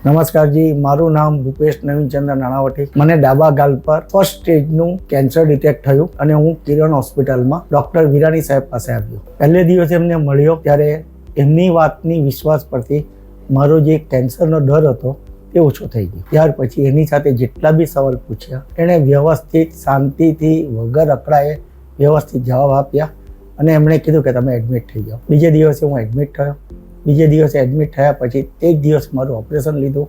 નમસ્કાર જી, મારું નામ રૂપેશ નવીનચંદ્ર નાણાવટી. મને ડાબા ગાલ પર ફર્સ્ટ સ્ટેજનું કેન્સર ડિટેક્ટ થયું અને હું કિરણ હોસ્પિટલમાં ડૉક્ટર વિરાણી સાહેબ પાસે આવ્યો. પહેલે દિવસે એમને મળ્યો ત્યારે એમની વાતની વિશ્વાસ પરથી મારો જે કેન્સરનો ડર હતો એ ઓછો થઈ ગયો. ત્યાર પછી એની સાથે જેટલા બી સવાલ પૂછ્યા એણે વ્યવસ્થિત શાંતિથી વગર અકળાએ વ્યવસ્થિત જવાબ આપ્યા અને એમણે કીધું કે તમે એડમિટ થઈ જાઓ. બીજે દિવસે હું એડમિટ થયો. બીજે દિવસે એડમિટ થયા પછી એક દિવસ મારું ઓપરેશન લીધું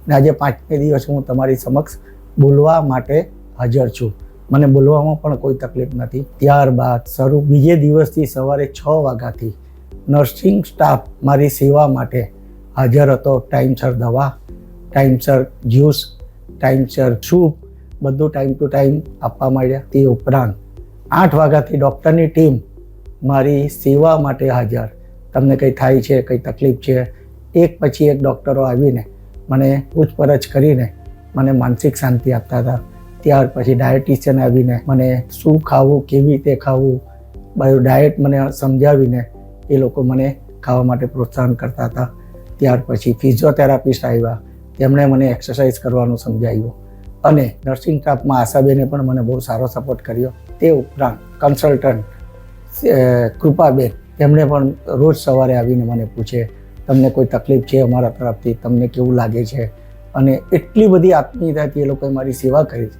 અને આજે 5મે દિવસે હું તમારી સમક્ષ બોલવા માટે હાજર છું. મને બોલવામાં પણ કોઈ તકલીફ નથી. ત્યારબાદ બીજે દિવસથી સવારે 6 વાગ્યાથી નર્સિંગ સ્ટાફ મારી સેવા માટે હાજર હતો. ટાઈમસર દવા, ટાઈમસર જ્યુસ, ટાઈમસર સૂપ બધું ટાઈમ ટુ ટાઈમ આપવા માંડ્યા. તે ઉપરાંત 8 વાગ્યાથી ડૉક્ટરની ટીમ મારી સેવા માટે હાજર. તમને કંઈ થાય છે, કંઈ તકલીફ છે, એક પછી એક ડૉક્ટરો આવીને મને પૂછપરછ કરીને મને માનસિક શાંતિ આપતા હતા. ત્યાર પછી ડાયટિશિયન આવીને મને શું ખાવું, કેવી રીતે ખાવું, બધું ડાયટ મને સમજાવીને એ લોકો મને ખાવા માટે પ્રોત્સાહન કરતા હતા. ત્યાર પછી ફિઝિયોથેરાપિસ્ટ આવ્યા, તેમણે મને એક્સરસાઇઝ કરવાનું સમજાવ્યું અને નર્સિંગ સ્ટાફમાં આશાબેને પણ મને બહુ સારો સપોર્ટ કર્યો. તે ઉપરાંત કન્સલ્ટન્ટ કૃપાબેન, તેમણે પણ રોજ સવારે આવીને મને પૂછે તમને કોઈ તકલીફ છે અમારા તરફથી, તમને કેવું લાગે છે, અને એટલી બધી આત્મીયતાથી એ લોકોએ મારી સેવા કરી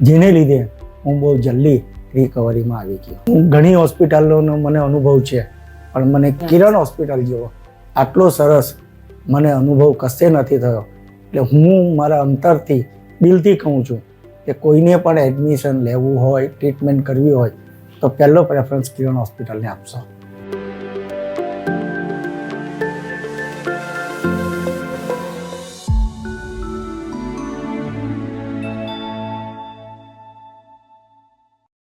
જેને લીધે હું બહુ જલ્દી રિકવરીમાં આવી ગયો. હું ઘણી હોસ્પિટલોનો મને અનુભવ છે પણ મને કિરણ હોસ્પિટલ જેવો આટલો સરસ મને અનુભવ કશે નથી થયો. એટલે હું મારા અંતરથી દિલથી કહું છું કે કોઈને પણ એડમિશન લેવું હોય, ટ્રીટમેન્ટ કરવી હોય તો પહેલો પ્રેફરન્સ કિરણ હોસ્પિટલને આપશો.